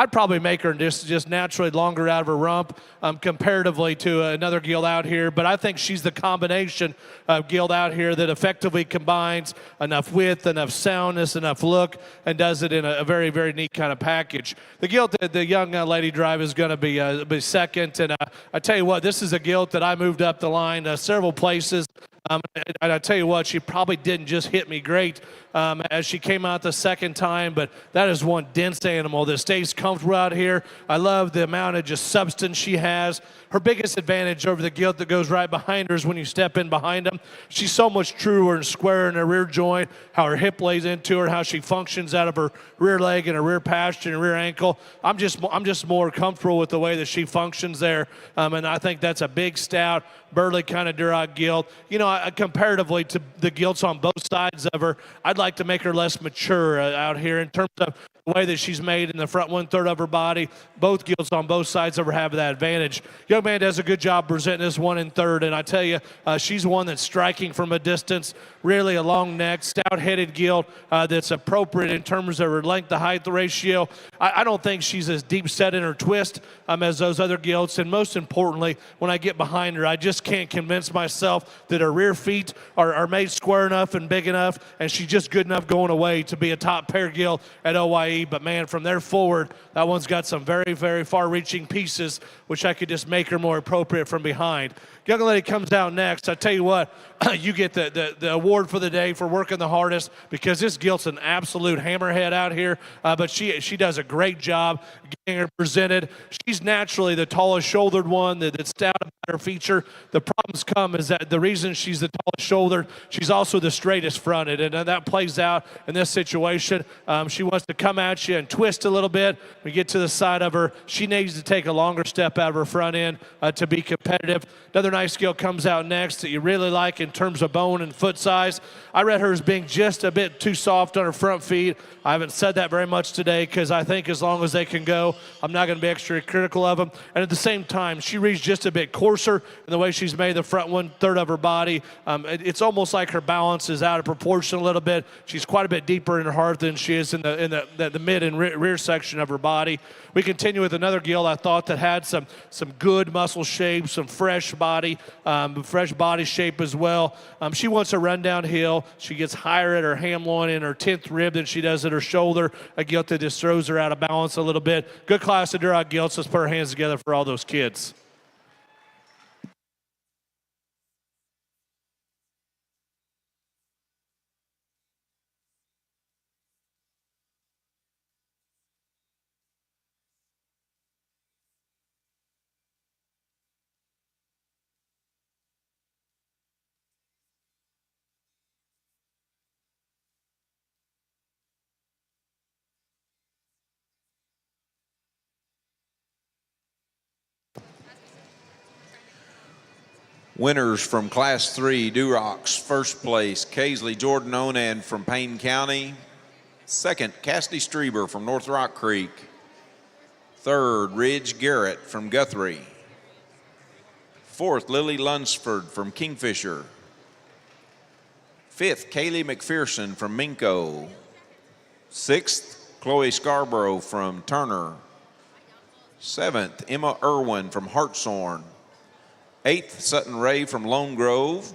I'd probably make her just naturally longer out of her rump comparatively to another gilt out here. But I think she's the combination of gilt out here that effectively combines enough width, enough soundness, enough look, and does it in a very, very neat kind of package. The gilt the young lady drive is going to be second. And I tell you what, this is a gilt that I moved up the line several places. And I tell you what, she probably didn't just hit me great as she came out the second time, but that is one dense animal that stays comfortable out here. I love the amount of just substance she has. Her biggest advantage over the gilt that goes right behind her is when you step in behind them. She's so much truer and squarer in her rear joint, how her hip lays into her, how she functions out of her rear leg and her rear pasture and rear ankle. I'm just more comfortable with the way that she functions there, and I think that's a big, stout, burly kind of Duroc gilt. You know, comparatively to the gilts on both sides of her, I'd like to make her less mature out here in terms of the way that she's made in the front 1/3 of her body. Both gilts on both sides of her have that advantage. Young man does a good job presenting this 1 1/3, and I tell you, she's one that's striking from a distance, really a long neck, stout-headed gilt that's appropriate in terms of her length to height ratio. I don't think she's as deep set in her twist as those other gilts, and most importantly, when I get behind her, I just can't convince myself that her rear feet are made square enough and big enough, and she's just good enough going away to be a top pair gilt at OYE. But man, from there forward, that one's got some very, very far-reaching pieces, which I could just make her more appropriate from behind. Young lady comes out next. I tell you what, you get the award for the day for working the hardest, because this gilt's an absolute hammerhead out here, but she does a great job getting her presented. She's naturally the tallest shouldered one, that's stout about her feature. The problems come is that the reason she's the tallest shouldered, she's also the straightest fronted, and that plays out in this situation. She wants to come at you and twist a little bit. We get to the side of her, she needs to take a longer step out of her front end to be competitive. Another nice gilt comes out next that you really like in terms of bone and foot size. I read her as being just a bit too soft on her front feet. I haven't said that very much today because I think as long as they can go, I'm not going to be extra critical of them. And at the same time, she reads just a bit coarser in the way she's made the front 1/3 of her body. It's almost like her balance is out of proportion a little bit. She's quite a bit deeper in her heart than she is in the mid and rear section of her body. We continue with another gilt I thought that had some good muscle shape, some fresh body shape as well. She wants to run downhill. She gets higher at her ham loin and her 10th rib than she does at her shoulder. A gilt that just throws her out of balance a little bit. Good class of Duroc gilts. Let's put our hands together for all those kids. Winners from Class 3 Durocs. First place, Kaisley Jordan Onan from Payne County. Second, Cassidy Strieber from North Rock Creek. Third, Ridge Garrett from Guthrie. Fourth, Lily Lunsford from Kingfisher. Fifth, Kaylee McPherson from Minko. Sixth, Chloe Scarborough from Turner. Seventh, Emma Irwin from Hartshorn. Eighth, Sutton Ray from Lone Grove.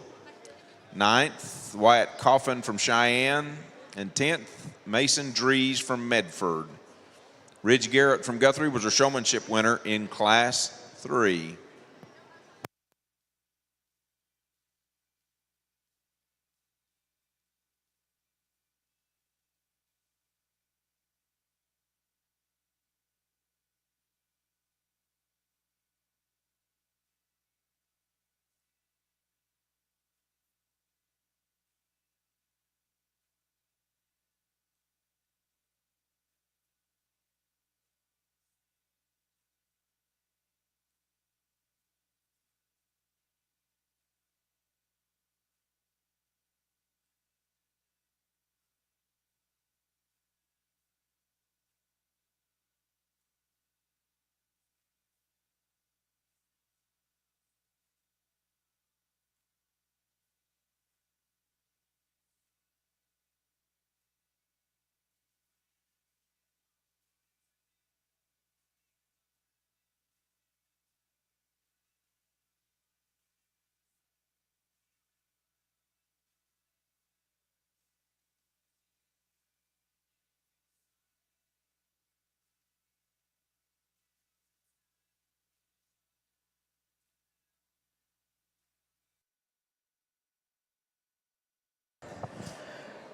Ninth, Wyatt Coffin from Cheyenne. And 10th, Mason Drees from Medford. Ridge Garrett from Guthrie was a showmanship winner in Class 3.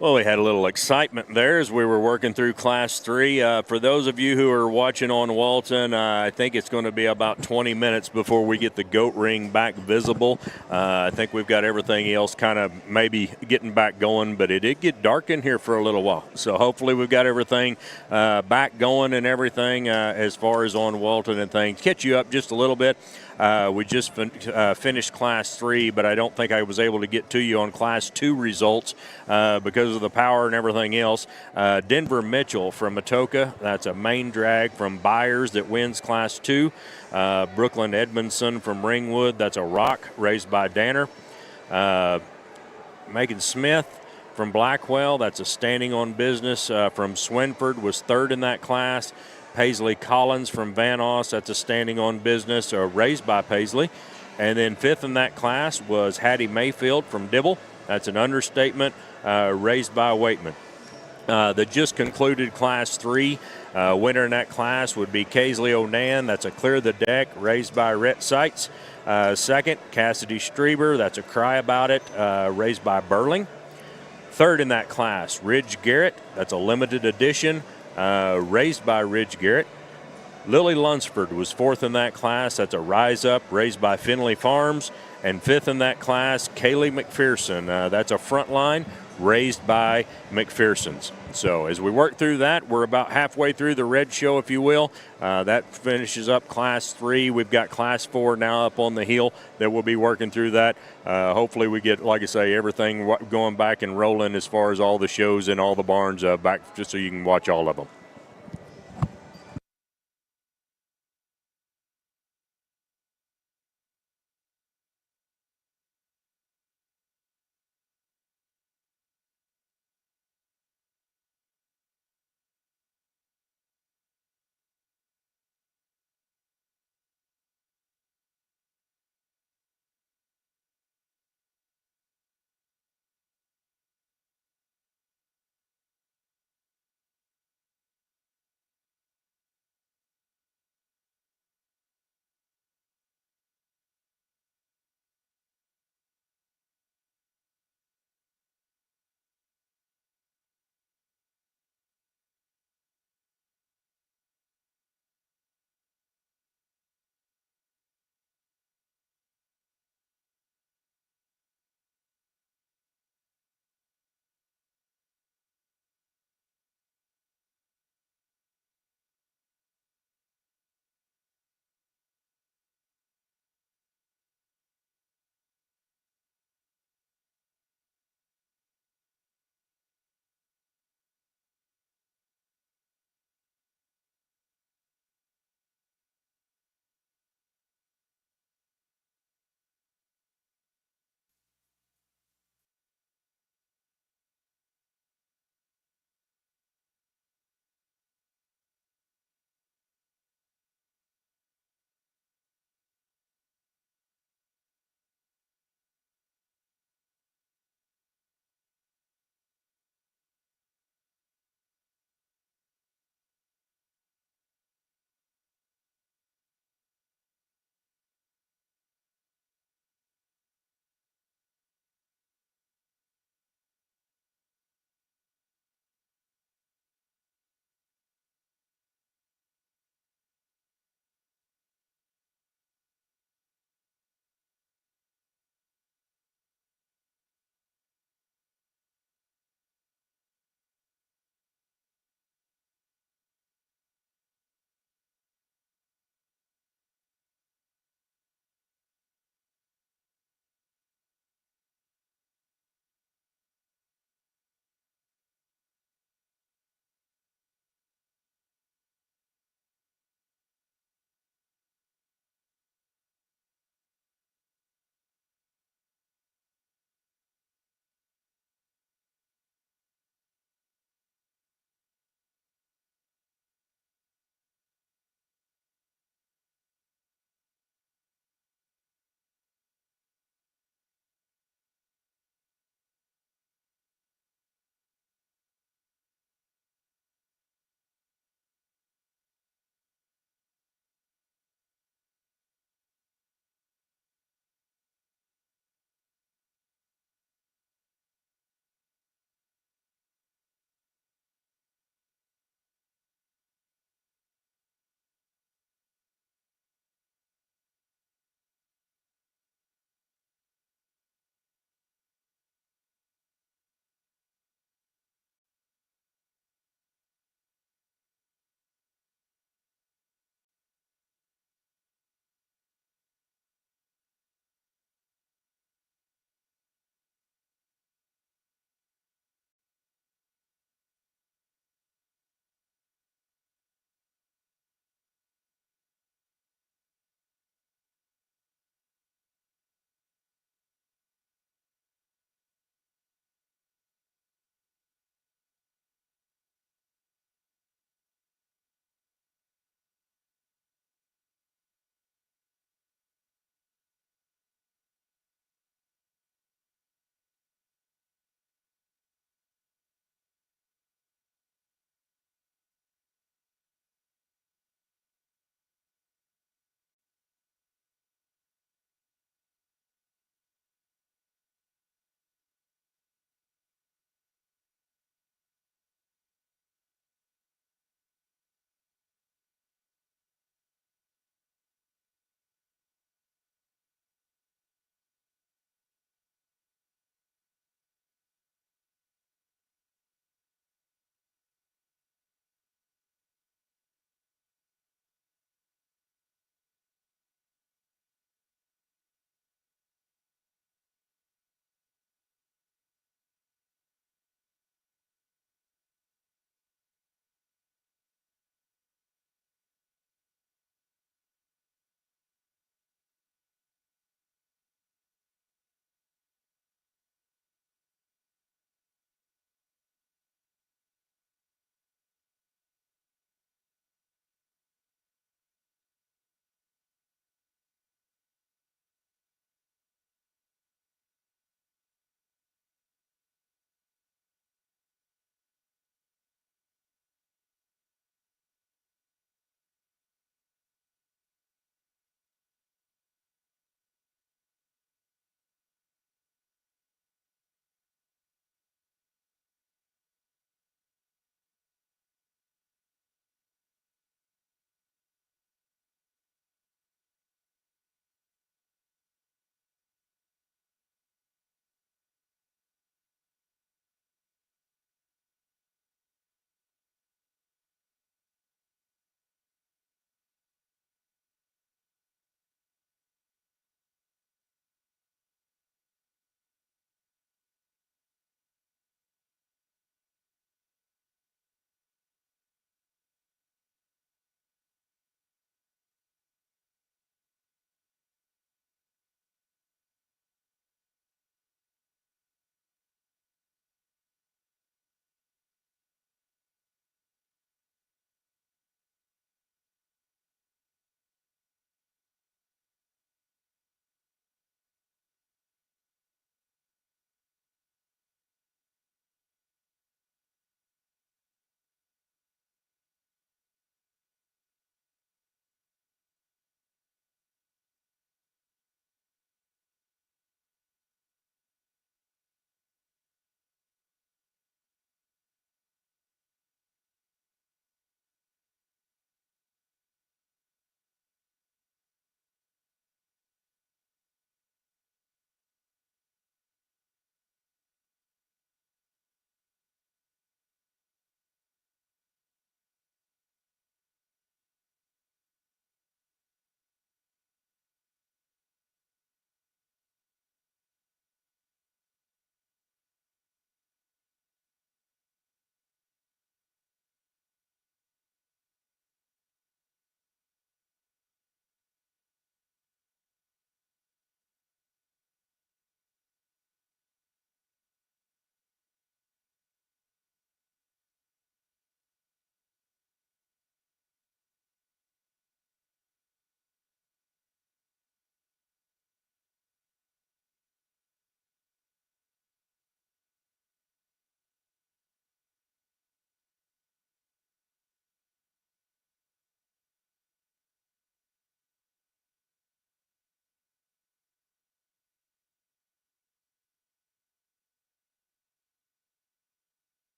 Well, we had a little excitement there as we were working through Class 3. For those of you who are watching on Walton, I think it's going to be about 20 minutes before we get the goat ring back visible. I think we've got everything else kind of maybe getting back going, but it did get dark in here for a little while. So hopefully we've got everything back going and everything as far as on Walton and things. Catch you up just a little bit. We just finished Class 3, but I don't think I was able to get to you on Class 2 results because of the power and everything else. Denver Mitchell from Atoka, that's a main drag from Byers that wins Class 2. Brooklyn Edmondson from Ringwood, that's a rock raised by Danner. Megan Smith from Blackwell, that's a standing on business from Swinford, was third in that class. Paisley Collins from Van Oss, that's a standing on business, raised by Paisley. And then fifth in that class was Hattie Mayfield from Dibble. That's an understatement, raised by Waitman. The just concluded Class 3 winner in that class would be Kaisley Onan. That's a clear the deck, raised by Rhett Seitz. Second, Cassidy Strieber. That's a cry about it, raised by Burling. Third in that class, Ridge Garrett. That's a limited edition, raised by Ridge Garrett. Lily Lunsford was fourth in that class. That's a rise up, raised by Finley Farms. And fifth in that class, Kaylee McPherson. That's a front line, raised by McPherson's. So as we work through that, we're about halfway through the red show, if you will. That finishes up Class 3. We've got Class 4 now up on the hill that we'll be working through that. Hopefully we get, like I say, everything going back and rolling as far as all the shows and all the barns back just so you can watch all of them.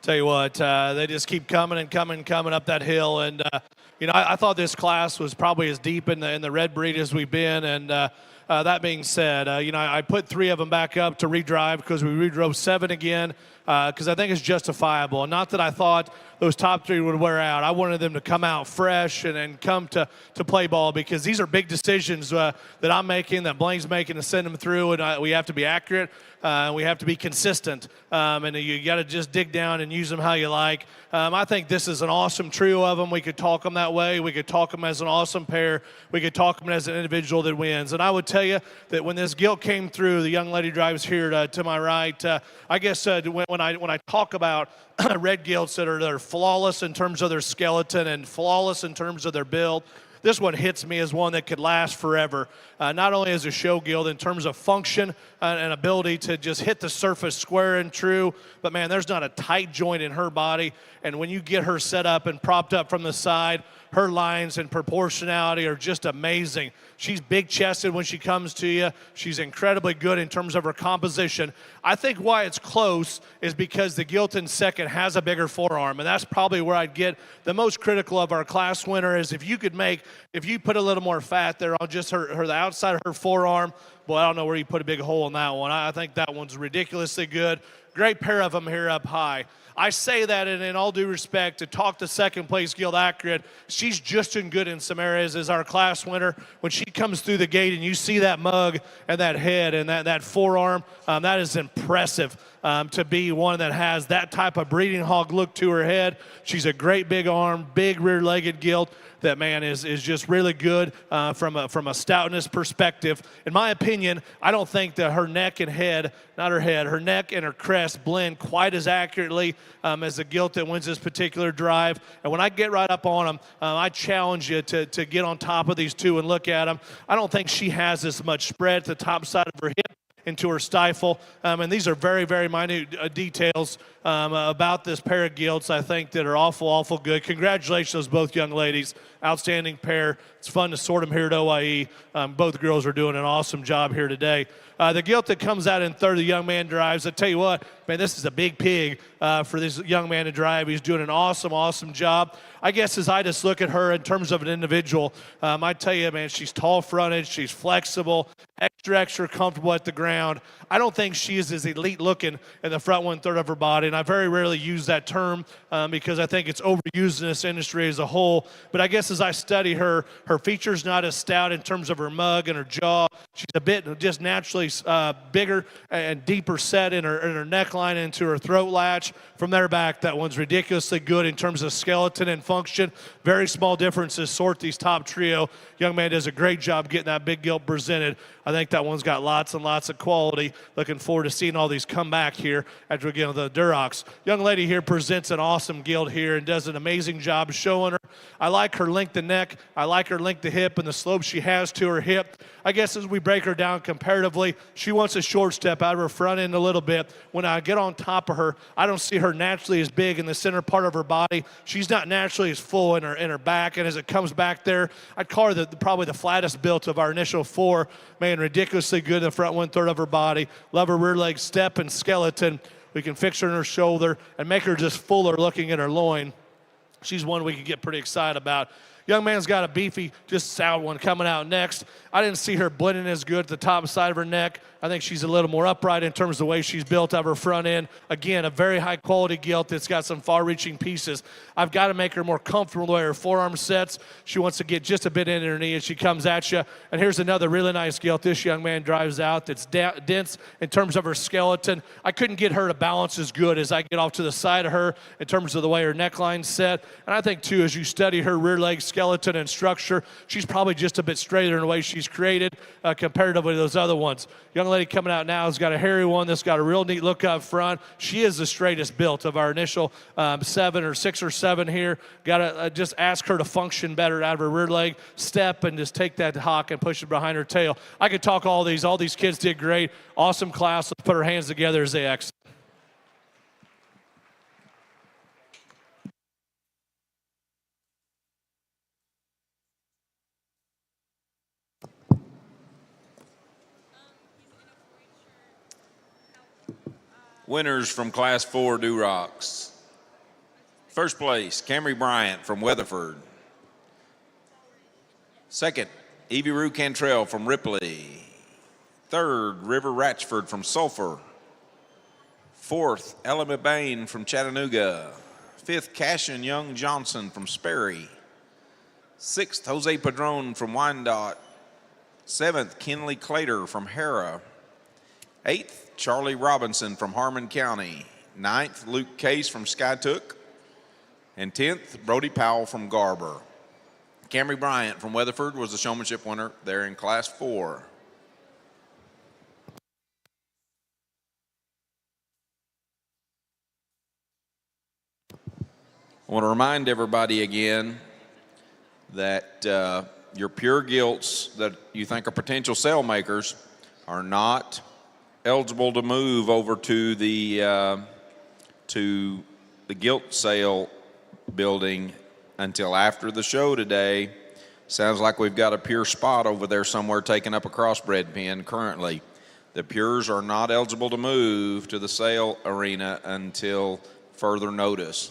Tell you what, they just keep coming and coming and coming up that hill. And, I thought this class was probably as deep in the red breed as we've been. And that being said, I put 3 of them back up to redrive because we redrove 7 again because I think it's justifiable. And not that I thought those top 3 would wear out. I wanted them to come out fresh and come to play ball because these are big decisions that I'm making, that Blaine's making to send them through, and we have to be accurate. We have to be consistent, and you got to just dig down and use them how you like. I think this is an awesome trio of them. We could talk them that way. We could talk them as an awesome pair. We could talk them as an individual that wins. And I would tell you that when this gilt came through, the young lady drives here to my right. I guess when I talk about red gilts that are flawless in terms of their skeleton and flawless in terms of their build, this one hits me as one that could last forever. Not only as a show gilt in terms of function and ability to just hit the surface square and true, but man, there's not a tight joint in her body. And when you get her set up and propped up from the side, her lines and proportionality are just amazing. She's big-chested when she comes to you. She's incredibly good in terms of her composition. I think why it's close is because the gilt in second has a bigger forearm, and that's probably where I'd get the most critical of our class winner is if you put a little more fat there on just the outside of her forearm. Boy, I don't know where you put a big hole in that one. I think that one's ridiculously good. Great pair of them here up high. I say that in all due respect to talk to second place Gilt accurate. She's just as good in some areas as our class winner. When she comes through the gate and you see that mug and that head and that forearm, that is impressive to be one that has that type of breeding hog look to her head. She's a great big arm, big rear-legged gilt. That man is just really good from a stoutness perspective. In my opinion, I don't think that her neck and head, not her head, her neck and her crest blend quite as accurately as the gilt that wins this particular drive. And when I get right up on them, I challenge you to get on top of these two and look at them. I don't think she has as much spread at the top side of her hip into her stifle. And these are very, very minute details about this pair of gilts, I think, that are awful, awful good. Congratulations, both young ladies. Outstanding pair. It's fun to sort them here at OYE. Both girls are doing an awesome job here today. The gilt that comes out in third, the young man drives. I tell you what, man, this is a big pig for this young man to drive. He's doing an awesome, awesome job. I guess as I just look at her in terms of an individual, I tell you, man, she's tall-fronted, she's flexible, extra comfortable at the ground. I don't think she is as elite looking in the front 1/3 of her body, and I very rarely use that term because I think it's overused in this industry as a whole. But I guess as I study her feature's not as stout in terms of her mug and her jaw. She's a bit just naturally bigger and deeper set in her neckline into her throat latch. From there back, that one's ridiculously good in terms of skeleton and function. Very small differences sort these top trio. Young man does a great job getting that big gilt presented. I think that one's got lots and lots of quality. Looking forward to seeing all these come back here after we get the Durocs. Young lady here presents an awesome gilt here and does an amazing job showing her. I like her length of neck. I like her length of hip and the slope she has to her hip. I guess as we break her down comparatively, she wants a short step out of her front end a little bit. When I get on top of her, I don't see her naturally as big in the center part of her body. She's not naturally as full in her back, and as it comes back there, I'd call her probably the flattest built of our initial 4. Man, ridiculously good in the front 1/3 of her body. Love her rear leg step and skeleton. We can fix her in her shoulder and make her just fuller looking at her loin. She's one we could get pretty excited about. Young man's got a beefy, just sound one coming out next. I didn't see her blending as good at the top side of her neck. I think she's a little more upright in terms of the way she's built up her front end. Again, a very high quality gilt that's got some far-reaching pieces. I've got to make her more comfortable the way her forearm sets. She wants to get just a bit in her knee as she comes at you. And here's another really nice gilt this young man drives out that's dense in terms of her skeleton. I couldn't get her to balance as good as I get off to the side of her in terms of the way her neckline's set. And I think, too, as you study her rear leg skeleton and structure, she's probably just a bit straighter in the way she's created comparatively to those other ones. Young lady coming out now has got a hairy one that's got a real neat look up front. She is the straightest built of our initial 7 or 6 or 7 here. Got to just ask her to function better out of her rear leg step and just take that hock and push it behind her tail. I could talk all these. All these kids did great. Awesome class. Let's put our hands together as they exit. Winners from Class 4 Durocs. First place, Camry Bryant from Weatherford. Second, Evie Rue Cantrell from Ripley. Third, River Ratchford from Sulphur. Fourth, Ella Bain from Chattanooga. Fifth, Cashin Young Johnson from Sperry. Sixth, Jose Padron from Wyandotte. Seventh, Kenley Clater from Hera. Eighth, Charlie Robinson from Harmon County. Ninth, Luke Case from Skytook. And 10th, Brody Powell from Garber. Camry Bryant from Weatherford was the showmanship winner there in Class 4. I want to remind everybody again that your pure gilts that you think are potential sale makers are not eligible to move over to the gilt sale building until after the show today. Sounds like we've got a pure spot over there somewhere taking up a crossbred pen currently. The pures are not eligible to move to the sale arena until further notice.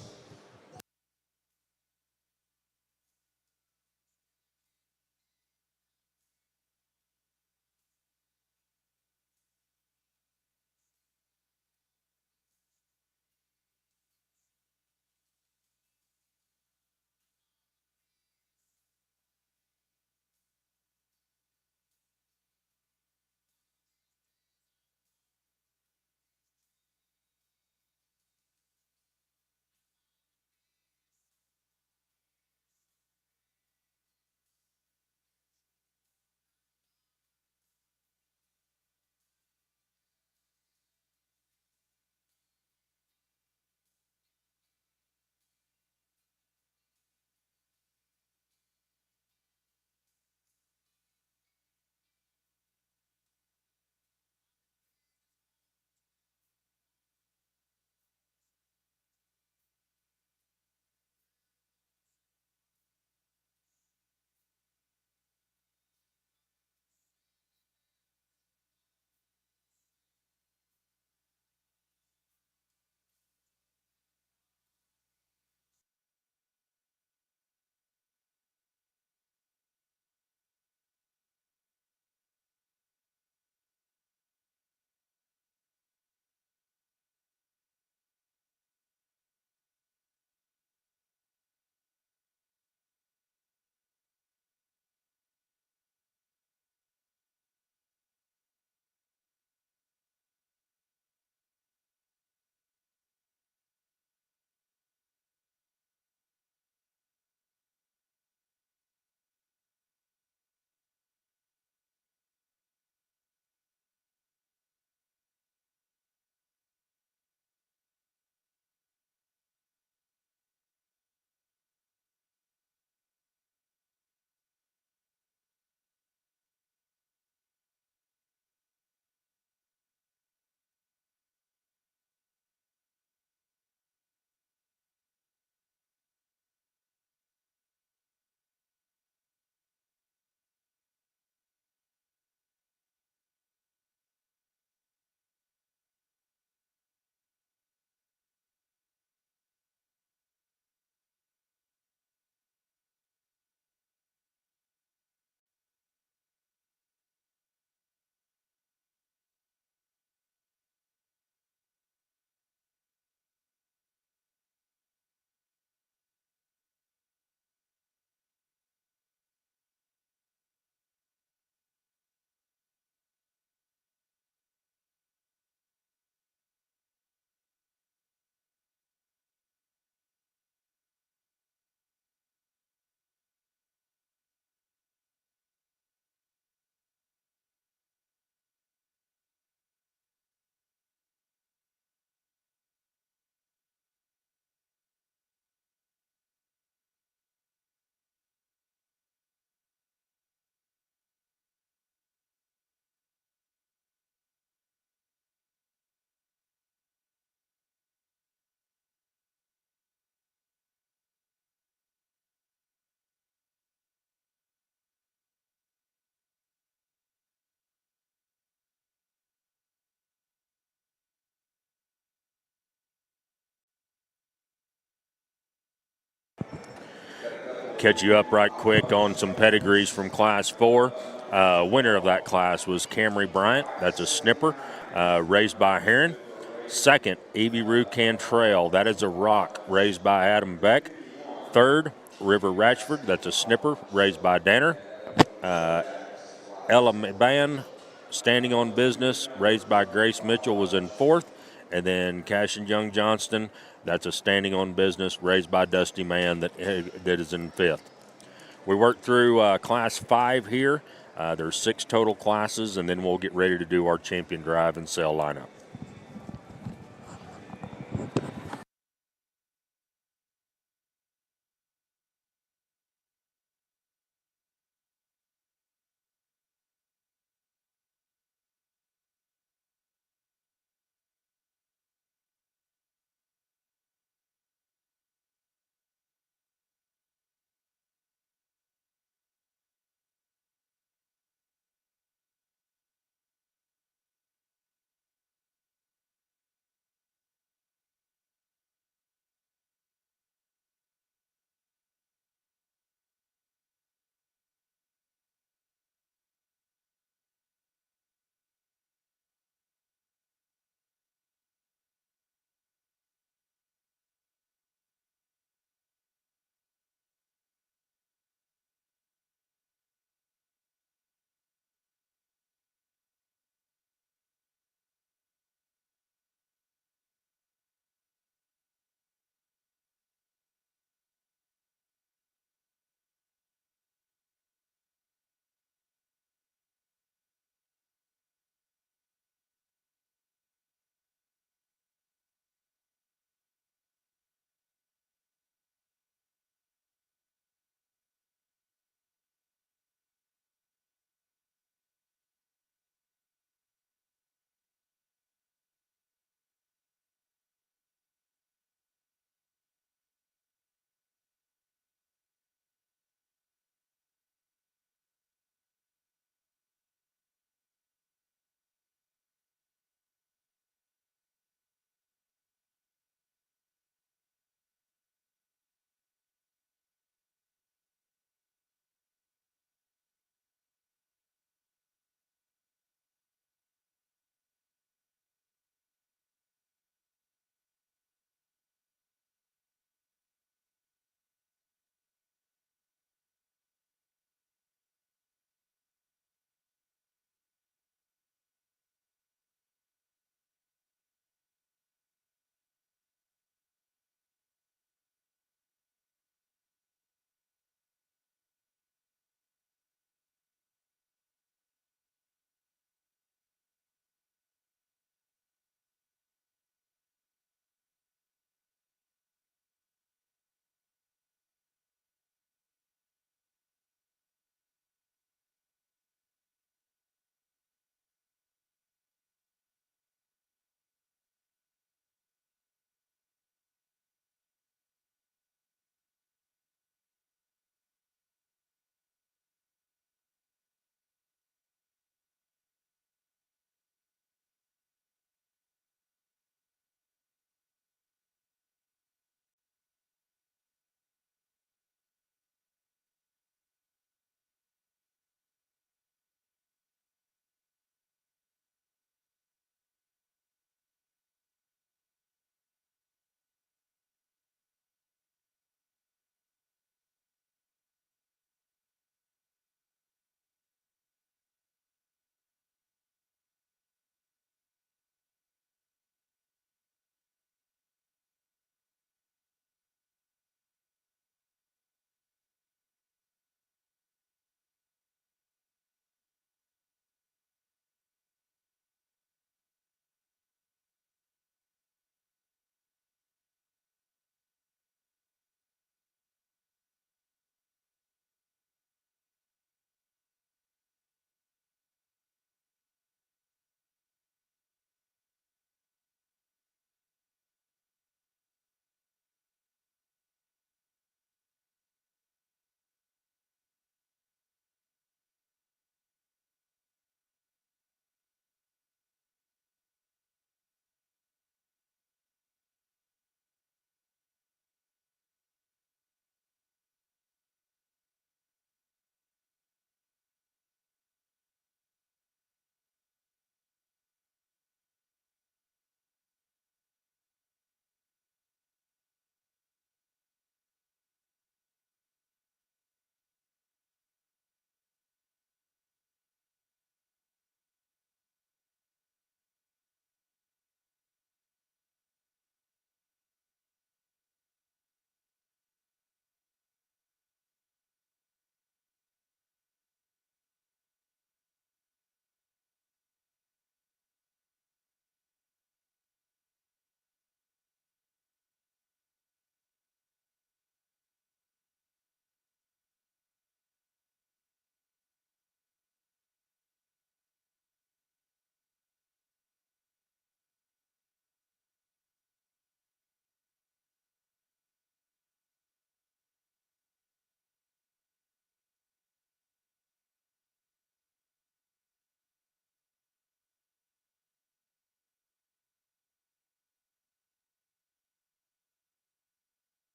Catch you up right quick on some pedigrees from Class 4. Winner of that class was Camry Bryant. That's a snipper, raised by Heron. Second, Evie Rue Cantrell. That is a rock, raised by Adam Beck. Third, River Ratchford. That's a snipper, raised by Danner. Ella Ban, standing on business, raised by Grace Mitchell, was in fourth. And then Cash and Young Johnston, that's a standing on business, raised by Dusty Mann, that is in fifth. We worked through Class 5 here. There's 6 total classes, and then we'll get ready to do our champion drive and sale lineup.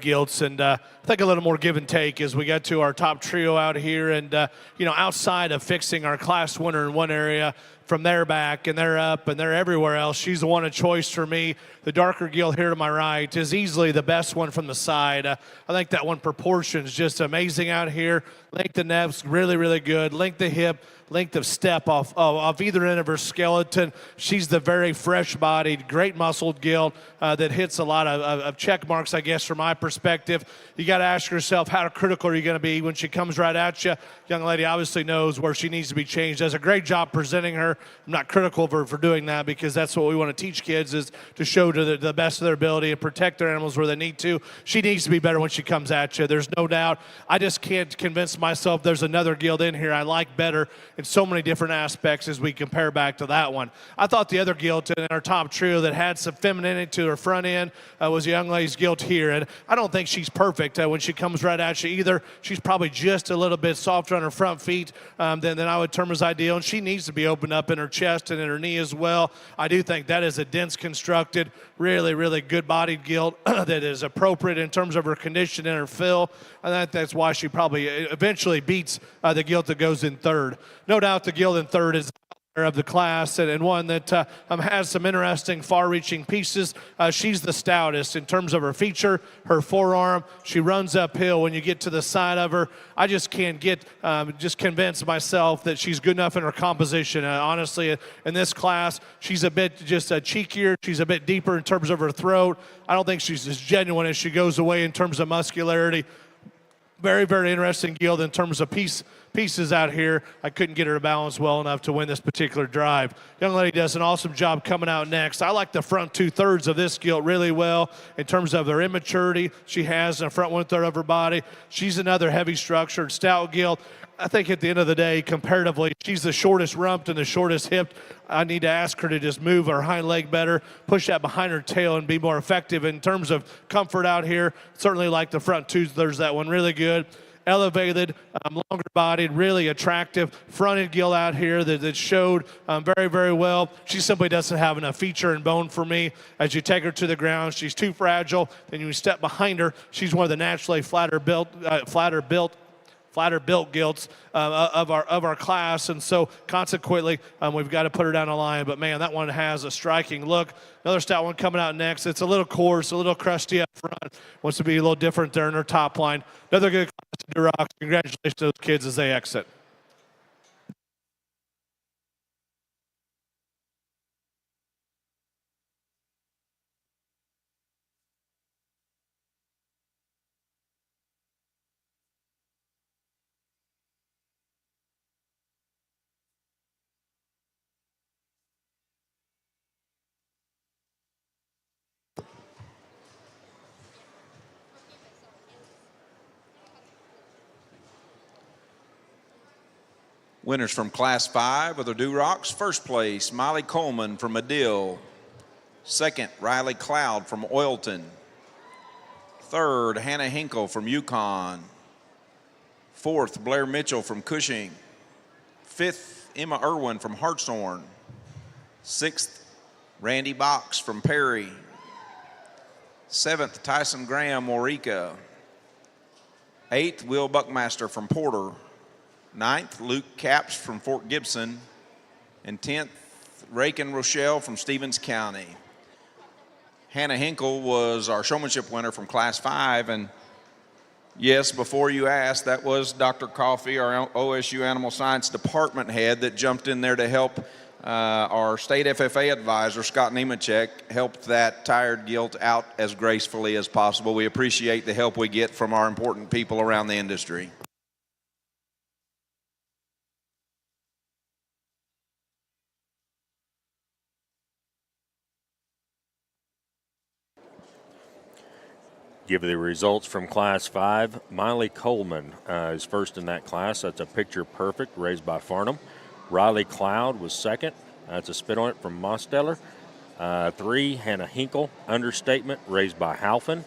gilts, and I think a little more give and take as we get to our top trio out here. And, outside of fixing our class winner in one area, from there back and they're up and they're everywhere else, she's the one of choice for me. The darker gilt here to my right is easily the best one from the side. I think that one proportion is just amazing out here. Length of neck's really, really good. Length of hip, length of step off either end of her skeleton. She's the very fresh-bodied, great muscled gilt that hits a lot of check marks, I guess, from my perspective. You got to ask yourself, how critical are you going to be when she comes right at you? Young lady obviously knows where she needs to be changed. Does a great job presenting her. I'm not critical of her for doing that, because that's what we want to teach kids, is to show to the best of their ability and protect their animals where they need to. She needs to be better when she comes at you. There's no doubt. I just can't convince myself there's another gilt in here I like better in so many different aspects as we compare back to that one. I thought the other gilt in our top trio that had some femininity to her front end was a young lady's gilt here. And I don't think she's perfect when she comes right at you either. She's probably just a little bit softer on her front feet than I would term as ideal. And she needs to be opened up in her chest and in her knee as well. I do think that is a dense constructed, really, really good-bodied gilt that is appropriate in terms of her condition and her fill. And that's why she probably eventually beats the gilt that goes in third. No doubt the gilt in third is of the class, and one that has some interesting far-reaching pieces. She's the stoutest in terms of her feature, her forearm. She runs uphill when you get to the side of her. I just can't get just convinced myself that she's good enough in her composition. Honestly, in this class, she's a bit just cheekier. She's a bit deeper in terms of her throat. I don't think she's as genuine as she goes away in terms of muscularity. Very, very interesting gilt in terms of pieces out here. I couldn't get her to balance well enough to win this particular drive. Young lady does an awesome job coming out next. I like the front 2/3 of this gilt really well in terms of her immaturity she has in the front 1/3 of her body. She's another heavy structured, stout gilt. I think at the end of the day, comparatively, she's the shortest rumped and the shortest hipped. I need to ask her to just move her hind leg better, push that behind her tail, and be more effective in terms of comfort out here. Certainly like the front 2/3, that one really good. Elevated, longer bodied, really attractive fronted gilt out here that showed very, very well. She simply doesn't have enough feature and bone for me. As you take her to the ground, she's too fragile. Then you step behind her, she's one of the naturally flatter built gilts of our class, and so consequently we've got to put her down the line. But man, that one has a striking look. Another stout one coming out next. It's a little coarse, a little crusty up front. Wants to be a little different there in her top line. Another good class to Duroc. Congratulations to those kids as they exit. Winners from Class 5 of the Durocs. First place, Miley Coleman from Medill. Second, Riley Cloud from Oilton. Third, Hannah Hinkle from Yukon. Fourth, Blair Mitchell from Cushing. Fifth, Emma Irwin from Hartshorn. Sixth, Randy Box from Perry. Seventh, Tyson Graham, Waurika. Eighth, Will Buckmaster from Porter. Ninth, Luke Capps from Fort Gibson. And 10th, Rakin Rochelle from Stevens County. Hannah Hinkle was our showmanship winner from Class 5. And yes, before you asked, that was Dr. Coffey, our OSU Animal Science Department head, that jumped in there to help our state FFA advisor, Scott Nemechek, helped that tired gilt out as gracefully as possible. We appreciate the help we get from our important people around the industry. Give you the results from Class 5. Miley Coleman is first in that class. That's a picture perfect, raised by Farnham. Riley Cloud was second. That's a spit on it from Mosteller. 3, Hannah Hinkle, understatement, raised by Halfin.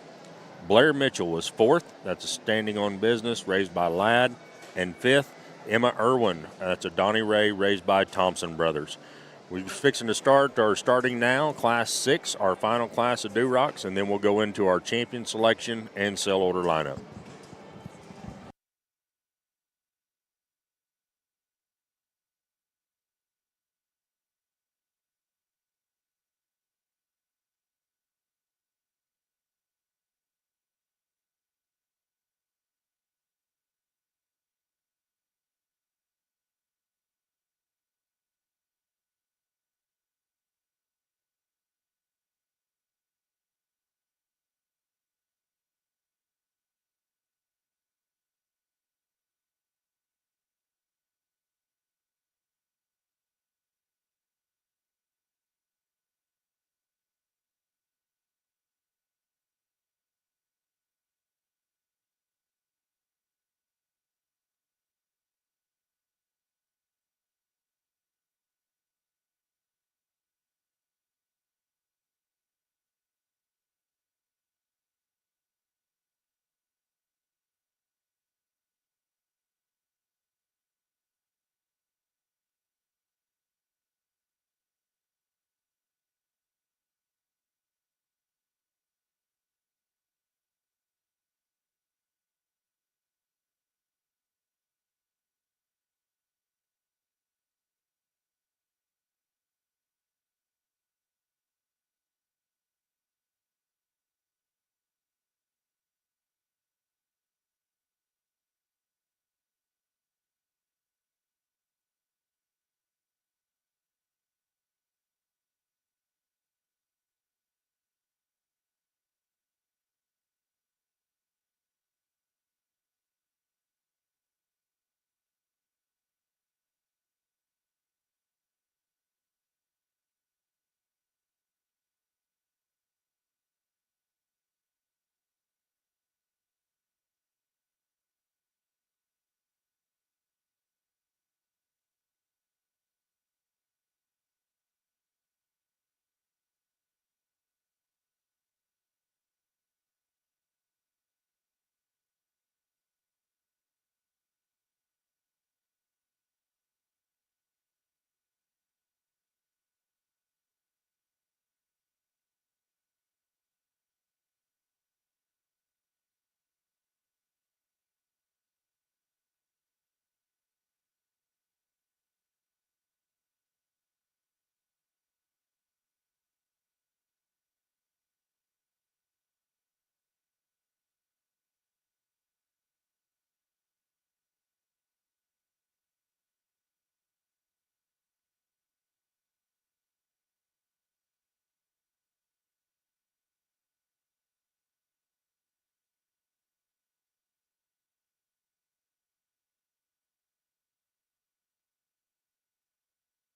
Blair Mitchell was fourth. That's a standing on business, raised by Ladd. And fifth, Emma Irwin. That's a Donnie Ray, raised by Thompson Brothers. We're fixing to start, or starting now, Class 6, our final class of Durocs, and then we'll go into our champion selection and sell order lineup.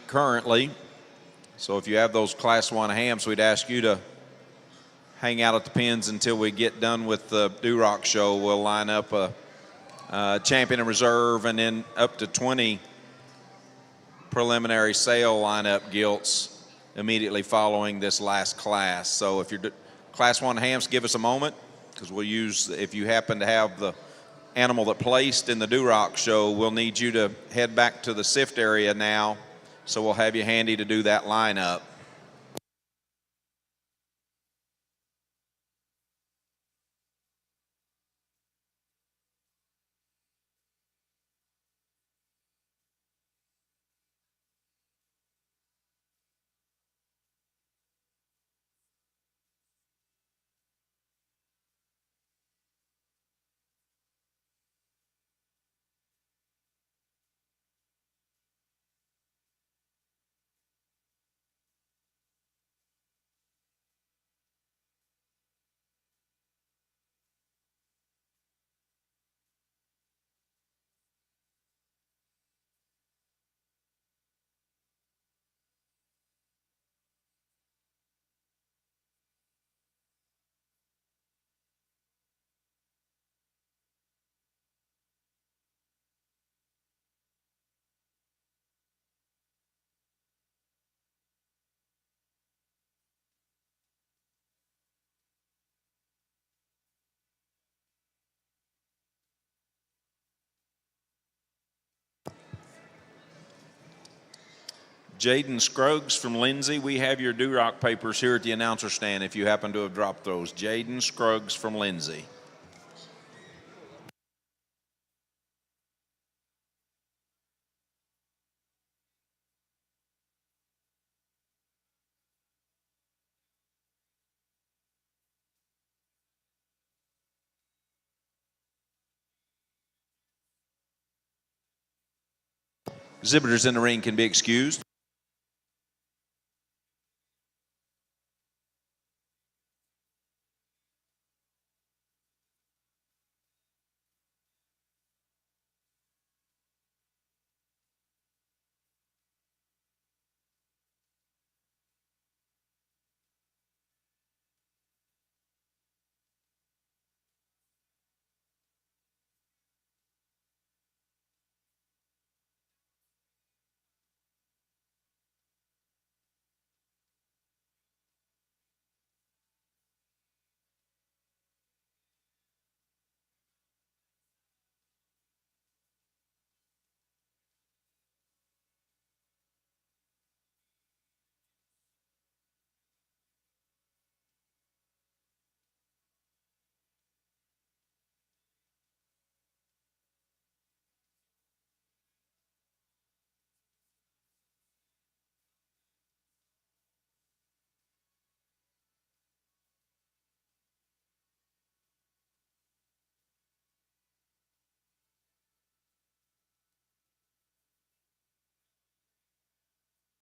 Currently, so if you have those Class 1 hams, we'd ask you to hang out at the pens until we get done with the Duroc show. We'll line up a champion and reserve, and then up to 20 preliminary sale lineup gilts immediately following this last class. So if you're Class 1 hams, give us a moment, because we'll use, if you happen to have the animal that placed in the Duroc show, we'll need you to head back to the sift area now. So we'll have you handy to do that lineup. Jaden Scruggs from Lindsay. We have your Duroc papers here at the announcer stand if you happen to have dropped those. Jaden Scruggs from Lindsay. Exhibitors in the ring can be excused.